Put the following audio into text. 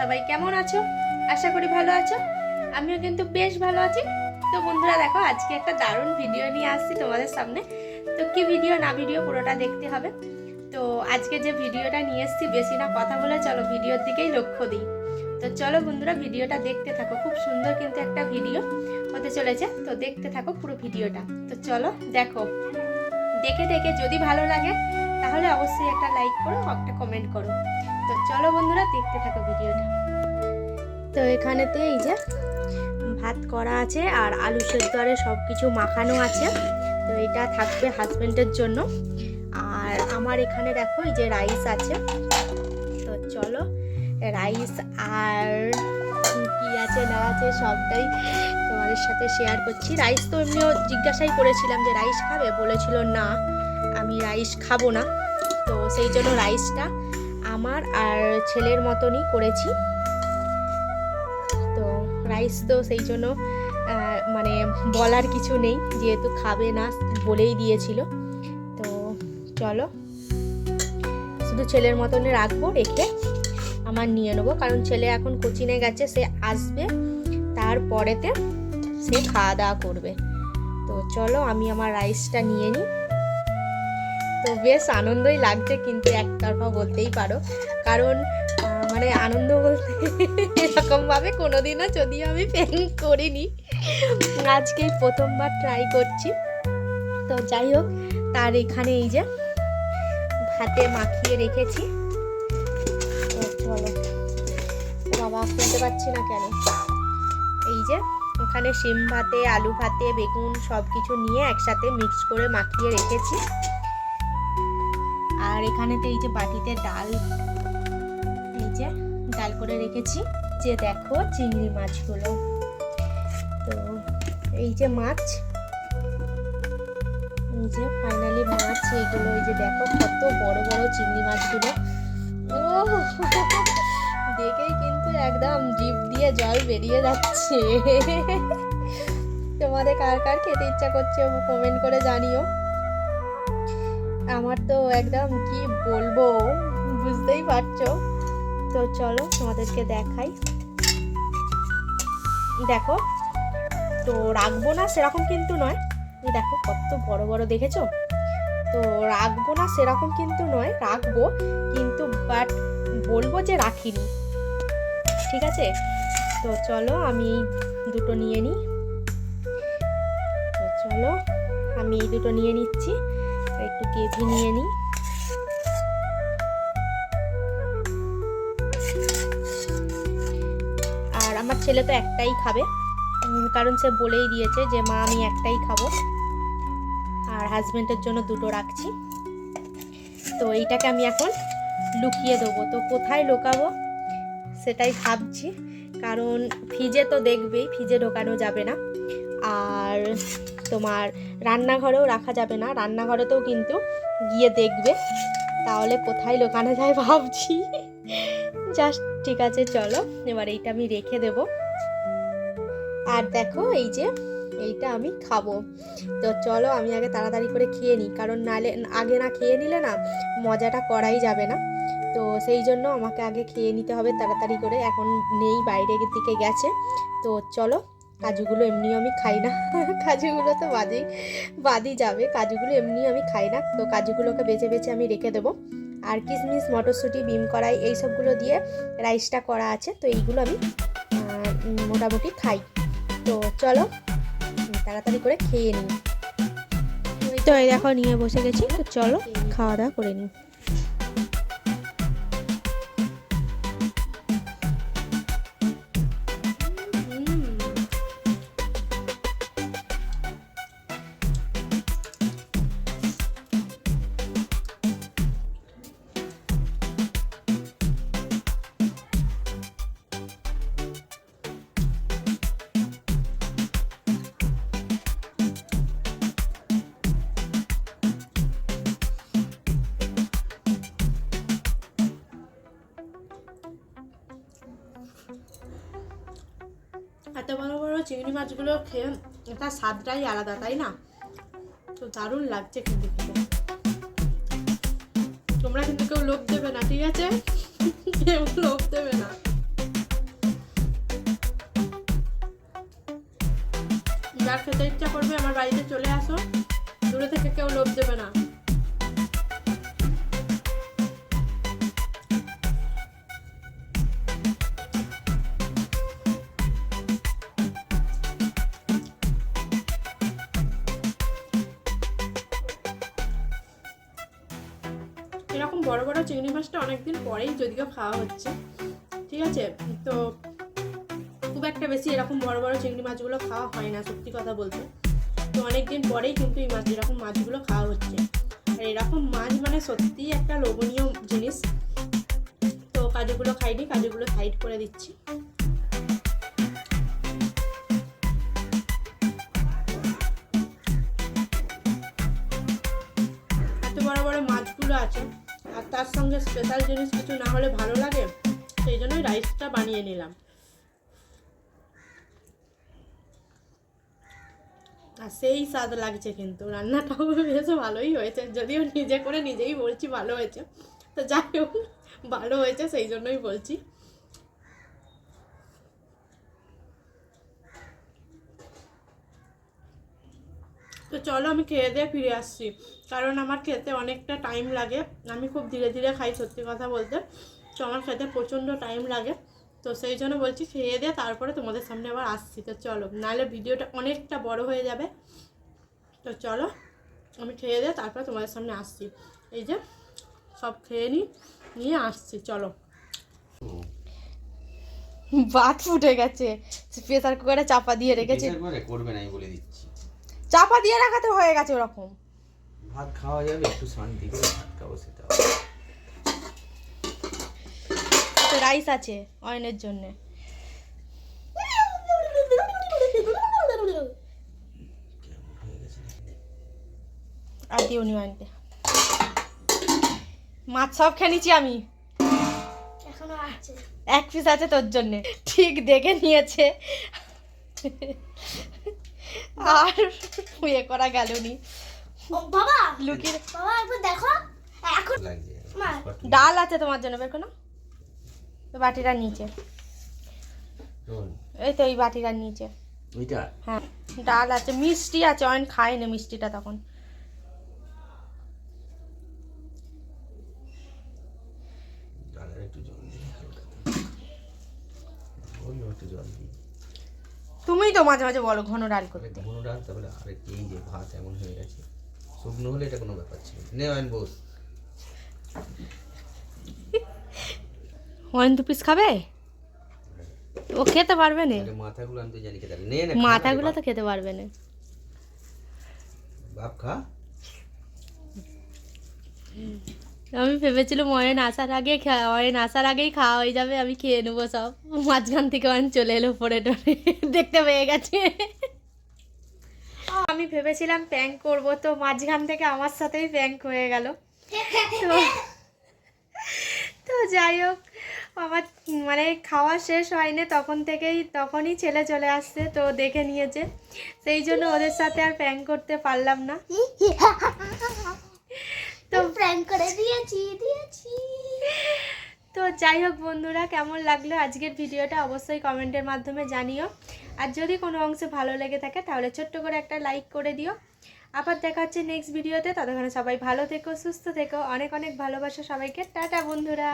সবাই কেমন আছো? আশা করি ভালো আছো। আমিও কিন্তু বেশ ভালো আছি। তো বন্ধুরা দেখো, আজকে একটা দারুণ ভিডিও নিয়ে আসছি তোমাদের সামনে। তো কি ভিডিও না ভিডিও পুরোটা দেখতে হবে। তো আজকে যে ভিডিওটা নিয়ে এসেছি, বেশি না কথা বলে চলো ভিডিওর দিকেই লক্ষ্য দিই। তো চলো বন্ধুরা, ভিডিওটা দেখতে থাকো। খুব সুন্দর কিন্তু একটা ভিডিও হতে চলেছে, তো দেখতে থাকো পুরো ভিডিওটা। তো চলো দেখো, দেখে দেখে যদি ভালো লাগে তাহলে অবশ্যই একটা লাইক করো, একটা কমেন্ট করো। তো চলো বন্ধুরা, দেখতে থাকো ভিডিওটা। তো এখানেতে এই যে ভাত করা আছে আর আলু সেদ্ধ আর সব কিছু মাখানো আছে। তো এটা থাকবে হাজবেন্ডের জন্য। আর আমার এখানে দেখো এই যে রাইস আছে। তো চলো রাইস আর কি আছে না আছে সবটাই তোমাদের সাথে শেয়ার করছি। রাইস তো এমনিও জিজ্ঞাসাই করেছিলাম যে রাইস খাবে, বলেছিল না আমি রাইস খাবো না। তো সেই জন্য রাইসটা আমার আর ছেলের মতনই করেছি। তো রাইস তো সেই জন্য মানে বলার কিছু নেই, যেহেতু খাবে না বলেই দিয়েছিল। তো চলো শুধু ছেলের মতনই রাখবো, রেখে আমার নিয়ে নেবো, কারণ ছেলে এখন কোচিংয়ে গেছে, সে আসবে তারপরেতে সে খাওয়া দাওয়া করবে। তো চলো আমি আমার রাইসটা নিয়ে নিই। তো বেশ আনন্দই লাগছে, কিন্তু একতরফা বলতেই পারো, কারণ মানে আনন্দ বলতে এরকমভাবে কোনোদিনও যদিও আমি প্ল্যান করিনি, আজকেই প্রথমবার ট্রাই করছি। তো যাই হোক, তার এখানে এই যে ভাতে মাখিয়ে রেখেছি। তো চলো, বাবা শুনতে পাচ্ছি না কেন। এই যে এখানে শিম ভাতে, আলু ভাতে, বেগুন সব কিছু নিয়ে একসাথে মিক্স করে মাখিয়ে রেখেছি। আর এখানেতে এই যে বাটিতে ডাল, এই যে ডাল করে রেখেছি। যে দেখো চিংড়ি মাছগুলো, তো এই যে মাছ, এই যে ফাইনালি মাছ এইগুলো, এই যে দেখো কত বড় বড় চিংড়ি মাছগুলো। ও দেখেই কিন্তু একদম জিভ দিয়ে জল বেরিয়ে যাচ্ছে। তোমাদের কার কার খেতে ইচ্ছা করছে কমেন্ট করে জানিও। আমার তো একদম কি বলবো বুঝতেই পারছো। তো চলো তোমাদেরকে দেখাই। দেখো, তো রাখবো না সেরকম কিন্তু নয়, দেখো কত বড় বড় দেখেছো। তো রাখবো না সেরকম কিন্তু নয়, রাখবো, কিন্তু বাট বলবো যে রাখিনি, ঠিক আছে। তো চলো আমি দুটো নিয়ে নিই। তো চলো আমি এই দুটো নিয়ে নিচ্ছি, একটু গ্রেভি নিয়ে নিই। আর আমার ছেলে তো একটাই খাবে, কারণ সে বলেই দিয়েছে যে মা আমি একটাই খাবো, আর হাজবেন্ডের জন্য দুটো রাখছি। তো এইটাকে আমি এখন লুকিয়ে দেবো। তো কোথায় লুকাবো সেটাই ভাবছি, কারণ ফ্রিজে তো দেখবেই, ফ্রিজে ঢোকানো যাবে না। আর তোমার রান্নাঘরেও রাখা যাবে না, রান্নাঘরেতেও কিন্তু গিয়ে দেখবে, তাহলে কোথায় লুকানো যায় ভাবছি। জাস্ট ঠিক আছে, চলো এবার এইটা আমি রেখে দেব। আর দেখো এই যে এইটা আমি খাবো। তো চলো আমি আগে তাড়াতাড়ি করে খেয়ে নিই, কারণ নালে আগে না খেয়ে নিলে না মজাটা করাই যাবে না। তো সেই জন্য আমাকে আগে খেয়ে নিতে হবে তাড়াতাড়ি করে। এখন নেই, বাইরের দিকে গেছে। তো চলো, কাজুগুলো এমনিও আমি খাই না। কাজুগুলো তো বাদই যাবে, কাজুগুলো এমনিও আমি খাই না। তো কাজুগুলোকে বেছে বেছে আমি রেখে দেবো। আর কিশমিশ, মটরশুঁটি, বিম কড়াই এই সবগুলো দিয়ে রাইসটা করা আছে, তো এইগুলো আমি মোটামুটি খাই। তো চলো তাড়াতাড়ি করে খেয়ে নিই। তো এই দেখো নিয়ে বসে গেছি, তো চলো খাওয়া দাওয়া করে নিই। এত বড় বড় চিংড়ি মাছগুলো খেয়ে তার স্বাদটাই আলাদা, তাই না? তো দারুণ লাগছে কিন্তু খেতে। তোমরা কিন্তু কেউ লোভ দেবে না, ঠিক আছে? কেউ লোভ দেবে না। যার খেতে ইচ্ছা করবে আমার বাড়িতে চলে আসো, দূরে থেকে কেউ লোভ দেবে না। এরকম বড় বড় চিংড়ি মাছটা অনেকদিন পরেই যদিও খাওয়া হচ্ছে, ঠিক আছে। তো খুব একটা বেশি এরকম বড় বড় চিংড়ি মাছগুলো খাওয়া হয় না সত্যি কথা বলতে। তো অনেকদিন পরেই কিন্তু এই মাছ এরকম মাছগুলো খাওয়া হচ্ছে। আর এরকম মাছ মানে সত্যিই একটা লোভনীয় জিনিস। তো কাজুগুলো খাইনি, কাজুগুলো সাইড করে দিচ্ছি। এত বড় বড় মাছগুলো আছে আর তার সঙ্গে স্পেশাল জিনিস কিছু না হলে ভালো লাগে, সেই জন্যই রাইসটা বানিয়ে নিলাম। আর সেই স্বাদ লাগছে, কিন্তু রান্নাটাও বেশ ভালোই হয়েছে, যদিও নিজে করে নিজেই বলছি ভালো হয়েছে। তো যাই হোক, ভালো হয়েছে সেই জন্যই বলছি। তো চলো আমি খেয়ে দিয়ে ফিরে আসছি, কারণ আমার খেতে অনেকটা টাইম লাগে। আমি খুব ধীরে ধীরে খাই সত্যি কথা বলতে, তো আমার খেতে প্রচণ্ড টাইম লাগে। তো সেই জন্য বলছি খেয়ে দিয়ে তারপরে তোমাদের সামনে আবার আসছি। তো চলো, নাহলে ভিডিওটা অনেকটা বড় হয়ে যাবে। তো চলো আমি খেয়ে দিয়ে তারপরে তোমাদের সামনে আসছি। এই যে সব খেয়ে নিয়ে আসছি, চলো। ভাত ফুটে গেছে, প্রেসার কুকারে চাপা দিয়ে রেখেছি। করবে না আমি বলে দিচ্ছি, চাপা দিয়ে রাখাতে হয়ে গেছে ওরকম। ভাত খাওয়া যাবে, একটু শান্তি করে ভাত খাবো, সেটা তো রাইস আছে অয়নের জন্য। আর দিওনি অয়নকে, মাছ সব খেয়ে নিচ্ছি আমি, এখনো আছে, এক পিস আছে তোর জন্য, ঠিক দেখে নিয়েছে। আর ইয়ে করা গেল নি। ও বাবা, লুকিয়ে বাবা একবার দেখো এখন লাগছে। মা, ডাল আছে তোমার জন্য, বের করো বাটিটার নিচে। এই তো এই বাটিটার নিচে, ওইটা হ্যাঁ ডাল আছে, মিষ্টি আছে। অয়ন খায় না মিষ্টিটা তখন। ডালের একটু জল দিই, হালকা একটু জল দিই। তুমিই তো মাঝে মাঝে বলো ঘন ডাল করতে। ঘন ডাল, তারপরে আরেক এই যে ভাত এমন হয়ে গেছে, শুকনো হলে এটা কোনো ব্যাপার ছিল। নে অয়ন বস। অয়ন 2 পিস খাবে, ও খেতে পারবে না। মাথাগুলো আমি তো জানি খেতে পারি। নে না, মাথাগুলো তো খেতে পারবে না। বাপ খা। আমি ভেবেছিলাম অয়ন আসার আগেই খাওয়া হয়ে যাবে, আমি খেয়ে নেবো সব। মাঝখান থেকে অয়ন চলে এলো পরে টরে, দেখতে পেয়ে গেছে। আমি ভেবেছিলাম প্র্যাঙ্ক করব, তো মাঝখান থেকে আমার সাথেই প্র্যাঙ্ক হয়ে গেল। তো যাই হোক, আমার মানে খাওয়া শেষ হয়নি তখনই ছেলে চলে আসছে, তো দেখে নিয়েছে, সেই জন্য ওদের সাথে আর প্র্যাঙ্ক করতে পারলাম না। তো প্র্যাঙ্ক করে দিয়েছি। তো যাই হোক বন্ধুরা, কেমন লাগলো আজকের ভিডিওটা অবশ্যই কমেন্টের মাধ্যমে জানিও। আর যদি কোনো অংশে ভালো লেগে থাকে তাহলে ছোট্ট করে একটা লাইক করে দিও। আবার দেখা হচ্ছে নেক্সট ভিডিওতে, ততক্ষণে সবাই ভালো থেকো, সুস্থ থেকো, অনেক অনেক ভালোবাসা সবাইকে। টাটা বন্ধুরা।